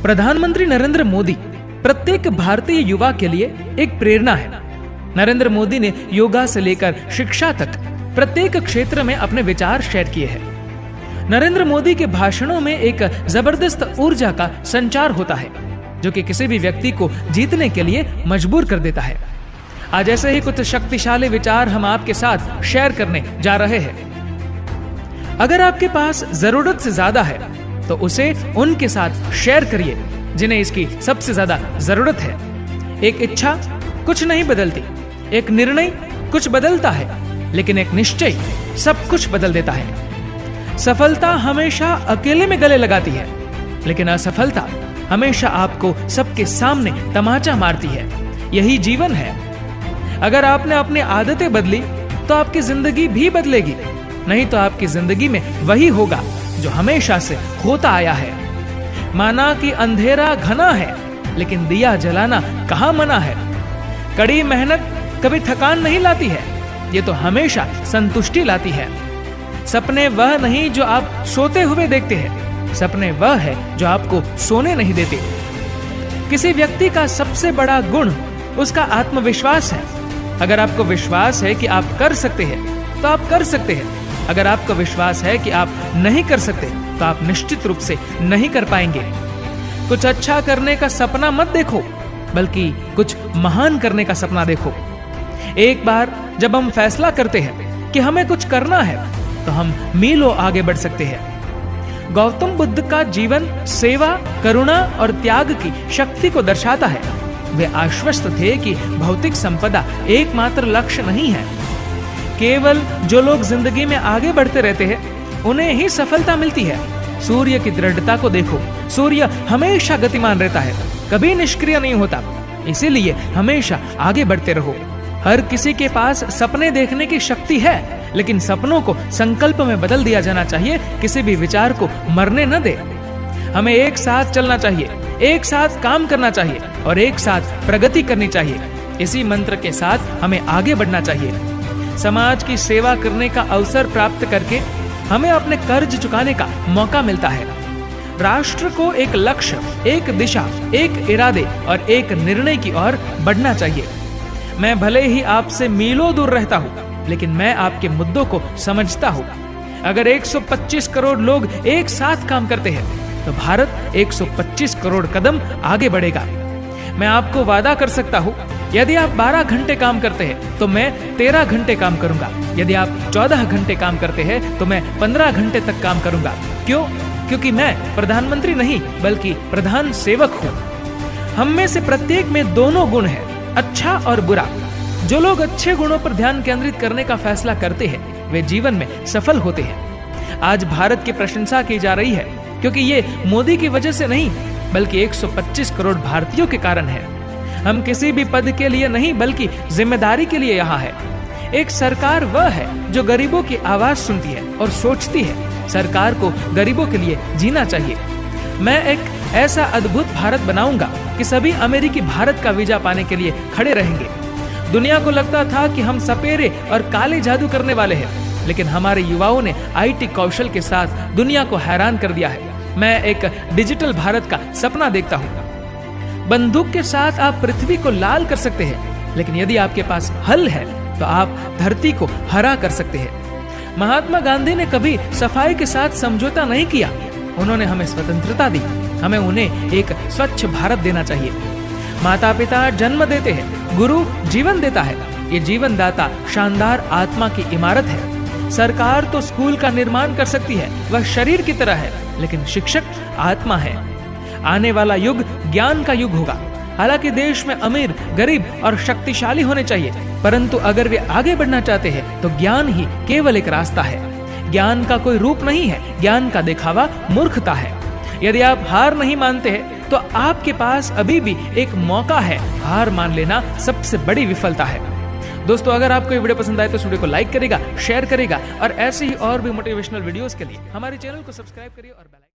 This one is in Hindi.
प्रधानमंत्री नरेंद्र मोदी प्रत्येक भारतीय युवा के लिए एक प्रेरणा है। नरेंद्र मोदी ने योगा से लेकर शिक्षा तक प्रत्येक क्षेत्र में अपने विचार शेयर किए हैं। नरेंद्र मोदी के भाषणों में एक जबरदस्त ऊर्जा का संचार होता है जो कि किसी भी व्यक्ति को जीतने के लिए मजबूर कर देता है। आज ऐसे ही कुछ शक्तिशाली विचार हम आपके साथ शेयर करने जा रहे हैं। अगर आपके पास जरूरत से ज्यादा है तो उसे उनके साथ शेयर करिए जिन्हें इसकी सबसे ज्यादा जरूरत है। एक इच्छा कुछ नहीं बदलती, एक निर्णय कुछ बदलता है, लेकिन एक निश्चय सब कुछ बदल देता है। सफलता हमेशा अकेले में गले लगाती है, लेकिन असफलता हमेशा आपको सबके सामने तमाचा मारती है। यही जीवन है। अगर आपने अपनी आदतें बदली तो आपकी जिंदगी भी बदलेगी, नहीं तो आपकी जिंदगी में वही होगा जो हमेशा से होता आया है। माना कि अंधेरा घना है, लेकिन दिया जलाना कहाँ मना है। कड़ी मेहनत कभी थकान नहीं लाती है, ये तो हमेशा संतुष्टि लाती है। सपने वह नहीं जो आप सोते हुए देखते हैं, सपने वह है जो आपको सोने नहीं देते। किसी व्यक्ति का सबसे बड़ा गुण उसका आत्मविश्वास है। अगर आपको विश्वास है कि आप कर सकते हैं तो आप कर सकते हैं। अगर आपको विश्वास है कि आप नहीं कर सकते तो आप निश्चित रूप से नहीं कर पाएंगे। कुछ अच्छा करने का सपना मत देखो, बल्कि कुछ महान करने का सपना देखो। एक बार जब हम फैसला करते हैं कि हमें कुछ करना है तो हम मीलों आगे बढ़ सकते हैं। गौतम बुद्ध का जीवन सेवा, करुणा और त्याग की शक्ति को दर्शाता है। वे आश्वस्त थे कि भौतिक संपदा एकमात्र लक्ष्य नहीं है। केवल जो लोग जिंदगी में आगे बढ़ते रहते हैं उन्हें ही सफलता मिलती है। सूर्य की दृढ़ता को देखो, सूर्य हमेशा गतिमान रहता है, कभी निष्क्रिय नहीं होता। इसीलिए हमेशा आगे बढ़ते रहो। हर किसी के पास सपने देखने की शक्ति है, लेकिन सपनों को संकल्प में बदल दिया जाना चाहिए। किसी भी विचार को मरने न दे। हमें एक साथ चलना चाहिए, एक साथ काम करना चाहिए और एक साथ प्रगति करनी चाहिए। इसी मंत्र के साथ हमें आगे बढ़ना चाहिए। समाज की सेवा करने का अवसर प्राप्त करके हमें अपने कर्ज चुकाने का मौका मिलता है। राष्ट्र को एक लक्ष्य, एक दिशा, एक इरादे और एक निर्णय की ओर बढ़ना चाहिए। मैं भले ही आपसे मीलों दूर रहता हूँ, लेकिन मैं आपके मुद्दों को समझता हूँ। अगर 125 करोड़ लोग एक साथ काम करते हैं तो भारत 125 करोड़ कदम आगे बढ़ेगा। मैं आपको वादा कर सकता हूँ, यदि आप 12 घंटे काम करते हैं तो मैं 13 घंटे काम करूंगा। यदि आप 14 घंटे काम करते हैं तो मैं 15 घंटे तक काम करूंगा। क्यों? क्योंकि मैं प्रधानमंत्री नहीं बल्कि प्रधान सेवक हूँ। हम में से प्रत्येक में दोनों गुण हैं, अच्छा और बुरा। जो लोग अच्छे गुणों पर ध्यान केंद्रित करने का फैसला करते हैं वे जीवन में सफल होते हैं। आज भारत की प्रशंसा की जा रही है क्योंकि ये मोदी की वजह से नहीं बल्कि 125 करोड़ भारतीयों के कारण है। हम किसी भी पद के लिए नहीं बल्कि जिम्मेदारी के लिए यहाँ है। एक सरकार वह है जो गरीबों की आवाज सुनती है और सोचती है। सरकार को गरीबों के लिए जीना चाहिए। मैं एक ऐसा अद्भुत भारत बनाऊंगा कि सभी अमेरिकी भारत का वीजा पाने के लिए खड़े रहेंगे। दुनिया को लगता था कि हम सपेरे और काले जादू करने वाले हैं, लेकिन हमारे युवाओं ने आईटी कौशल के साथ दुनिया को हैरान कर दिया है। मैं एक डिजिटल भारत का सपना देखता हूँ। बंदूक के साथ आप पृथ्वी को लाल कर सकते हैं, लेकिन यदि आपके पास हल है तो आप धरती को हरा कर सकते हैं। महात्मा गांधी ने कभी सफाई के साथ समझौता नहीं किया। उन्होंने हमें स्वतंत्रता दी। हमें उन्हें एक स्वच्छ भारत देना चाहिए। माता पिता जन्म देते हैं, गुरु जीवन देता है। ये जीवन दाता शानदार आत्मा की इमारत है। सरकार तो स्कूल का निर्माण कर सकती है, वह शरीर की तरह है, लेकिन शिक्षक आत्मा है। आने वाला युग ज्ञान का युग होगा। हालांकि देश में अमीर, गरीब और शक्तिशाली होने चाहिए, परंतु अगर वे आगे बढ़ना चाहते हैं तो ज्ञान ही केवल एक रास्ता है। ज्ञान का कोई रूप नहीं है, ज्ञान का दिखावा मूर्खता है। यदि आप हार नहीं मानते हैं तो आपके पास अभी भी एक मौका है। हार मान लेना सबसे बड़ी विफलता है। दोस्तों, अगर आपको ये वीडियो पसंद आए तो इस वीडियो को लाइक करेगा, शेयर करेगा और ऐसे ही और भी मोटिवेशनल वीडियोस के लिए हमारे चैनल को सब्सक्राइब करिए और बेल